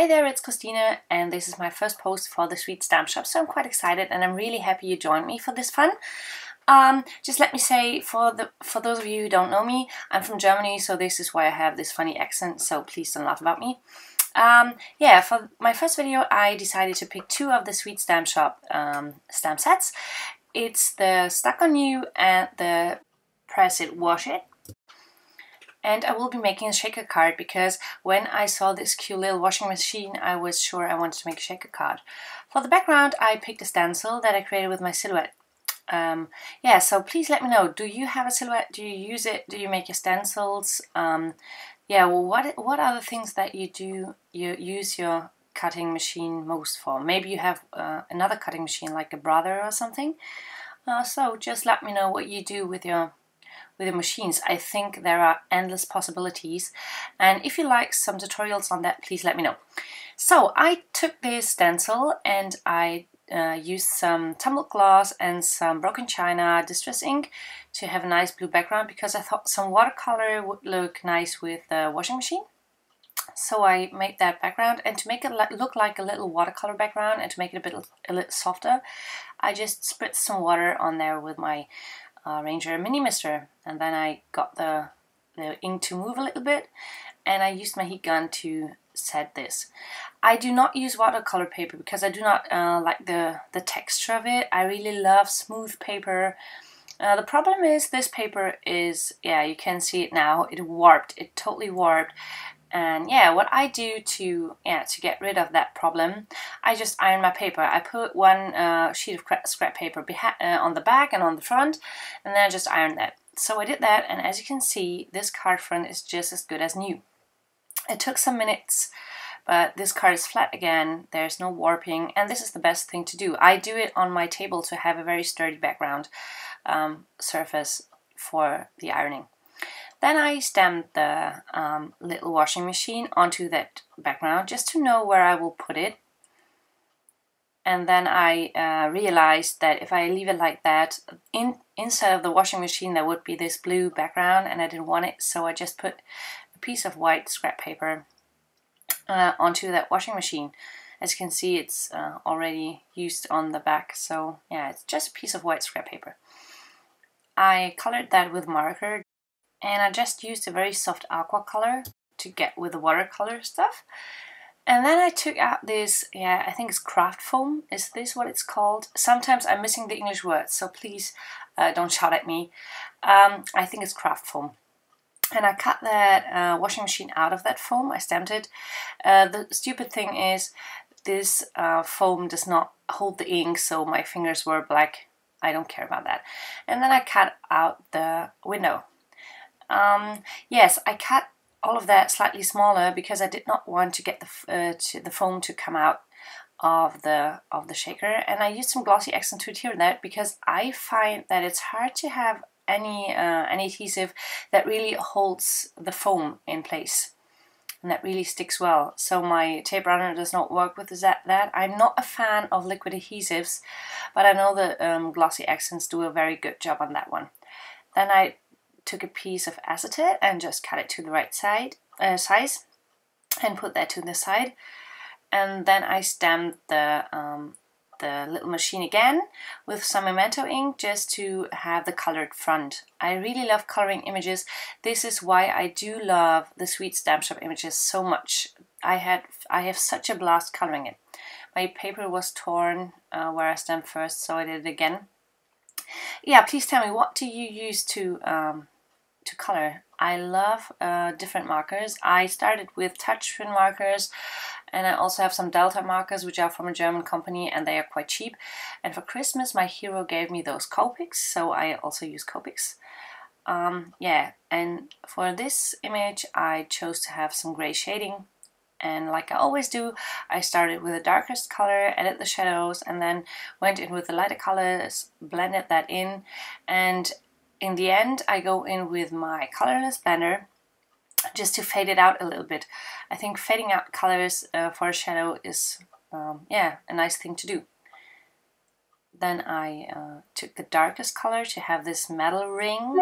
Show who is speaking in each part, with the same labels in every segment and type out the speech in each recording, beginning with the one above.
Speaker 1: Hi there, it's Christina, and this is my first post for the Sweet Stamp Shop, so I'm quite excited and I'm really happy you joined me for this fun. Just let me say, for those of you who don't know me, I'm from Germany, so this is why I have this funny accent, so please don't laugh about me. Yeah, for my first video I decided to pick two of the Sweet Stamp Shop stamp sets. It's the Stuck on You and the Press It, Wash It. And I will be making a shaker card because when I saw this cute little washing machine, I was sure I wanted to make a shaker card. For the background, I picked a stencil that I created with my silhouette. Yeah, so please let me know, do you have a silhouette? Do you use it? Do you make your stencils? Yeah, well, what are the things that you use your cutting machine most for? Maybe you have another cutting machine like a brother or something. So just let me know what you do with your machines. I think there are endless possibilities, and if you like some tutorials on that, please let me know. So I took this stencil and I used some tumbled gloss and some broken china distress ink to have a nice blue background because I thought some watercolor would look nice with the washing machine. So I made that background, and to make it look like a little watercolor background and to make it a little softer, I just spritzed some water on there with my Ranger mini mister, and then I got the ink to move a little bit, and I used my heat gun to set this. I do not use watercolor paper because I do not like the texture of it. I really love smooth paper. The problem is this paper is, yeah, you can see it now, it warped, it totally warped. And yeah, what I do to get rid of that problem, I just iron my paper. I put one sheet of scrap paper on the back and on the front, and then I just iron that. So I did that, and as you can see, this card front is just as good as new. It took some minutes, but this card is flat again, there's no warping, and this is the best thing to do. I do it on my table to have a very sturdy background surface for the ironing. Then I stamped the little washing machine onto that background just to know where I will put it. And then I realized that if I leave it like that, inside of the washing machine there would be this blue background, and I didn't want it, so I just put a piece of white scrap paper onto that washing machine. As you can see, it's already used on the back, so yeah, it's just a piece of white scrap paper. I colored that with marker, and I just used a very soft aqua color to get with the watercolor stuff. And then I took out this, yeah, I think it's craft foam. Is this what it's called? Sometimes I'm missing the English word, so please don't shout at me. I think it's craft foam. And I cut that washing machine out of that foam. I stamped it. The stupid thing is this foam does not hold the ink, so my fingers were black. I don't care about that. And then I cut out the window. Yes, I cut all of that slightly smaller because I did not want to get the foam to come out of the shaker, and I used some glossy accent to adhere that because I find that it's hard to have any adhesive that really holds the foam in place and that really sticks well. So my tape runner does not work with that. I'm not a fan of liquid adhesives, but I know the glossy accents do a very good job on that one. Then I took a piece of acetate and just cut it to the right size and put that to the side, and then I stamped the little machine again with some memento ink just to have the colored front. I really love coloring images. This is why I do love the Sweet Stamp Shop images so much. I have such a blast coloring it. My paper was torn where I stamped first, so I did it again. Yeah, please tell me, what do you use to color? I love different markers. I started with touchscreen markers, and I also have some Delta markers, which are from a German company, and they are quite cheap. And for Christmas, my hero gave me those Copics, so I also use Copics. Yeah, and for this image, I chose to have some gray shading. And like I always do, I started with the darkest color, added the shadows, and then went in with the lighter colors, blended that in, and in the end I go in with my colorless blender just to fade it out a little bit. I think fading out colors for a shadow is yeah, a nice thing to do. Then I took the darkest color to have this metal ring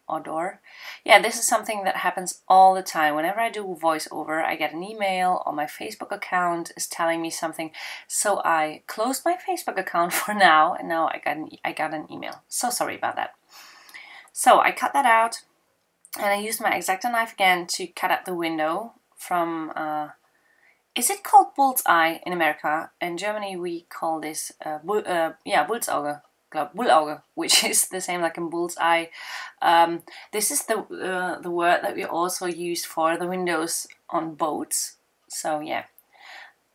Speaker 1: or door. Yeah, this is something that happens all the time. Whenever I do voiceover, I get an email or my Facebook account is telling me something. So I closed my Facebook account for now, and now I got an email. So sorry about that. So I cut that out, and I used my X-Acto knife again to cut out the window from, is it called bullseye in America? In Germany we call this Bullsauge, Bullauge, which is the same like in bullseye. This is the word that we also use for the windows on boats. So yeah,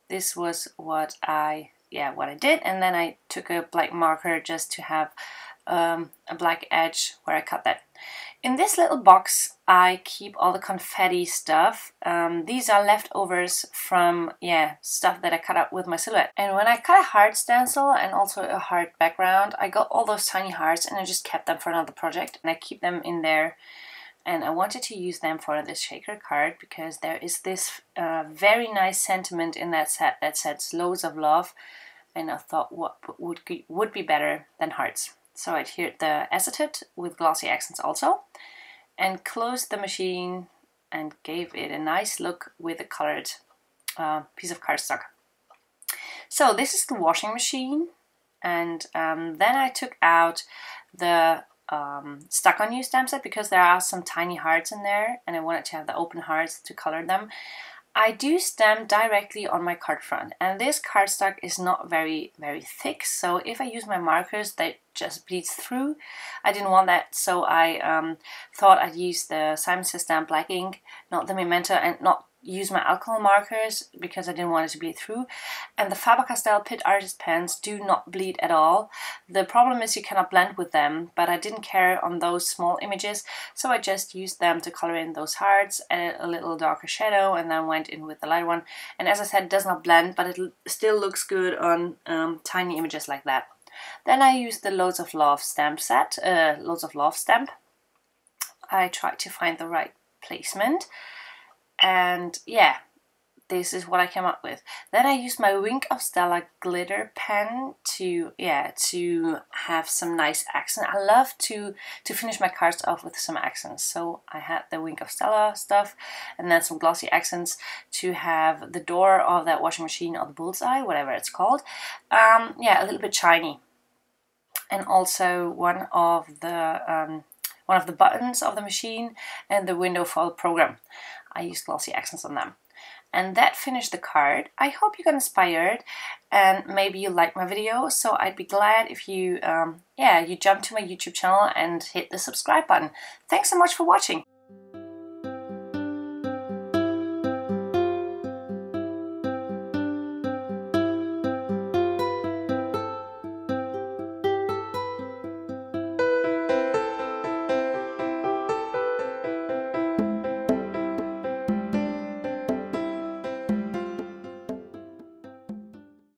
Speaker 1: this was what I did, and then I took a black marker just to have a black edge where I cut that. In this little box I keep all the confetti stuff. These are leftovers from stuff that I cut out with my silhouette. And when I cut a heart stencil and also a heart background, I got all those tiny hearts and I just kept them for another project, and I keep them in there. And I wanted to use them for this shaker card because there is this very nice sentiment in that set that says loads of love, and I thought what would be better than hearts. So I adhered the acetate with glossy accents also, and closed the machine and gave it a nice look with a colored piece of cardstock. So this is the washing machine, and then I took out the stuck on you stamp set because there are some tiny hearts in there and I wanted to have the open hearts to color them. I do stamp directly on my card front, and this cardstock is not very thick, so if I use my markers they just bleeds through. I didn't want that, so I thought I'd use the Simon Says Stamp black ink, not the Memento, and not use my alcohol markers because I didn't want it to bleed through. And the Faber-Castell Pitt Artist pens do not bleed at all. The problem is you cannot blend with them, but I didn't care on those small images, so I just used them to color in those hearts, added a little darker shadow, and then went in with the lighter one. And as I said, it does not blend, but it still looks good on tiny images like that. Then I used the Loads of Love stamp set, Loads of Love stamp. I tried to find the right placement, and yeah, this is what I came up with. Then I used my Wink of Stella glitter pen to have some nice accent. I love to finish my cards off with some accents, so I had the Wink of Stella stuff and then some glossy accents to have the door of that washing machine or the bullseye, whatever it's called, a little bit shiny. And also one of the buttons of the machine and the window for the program. I used glossy accents on them. And that finished the card. I hope you got inspired and maybe you liked my video, so I'd be glad if you you jump to my YouTube channel and hit the subscribe button. Thanks so much for watching.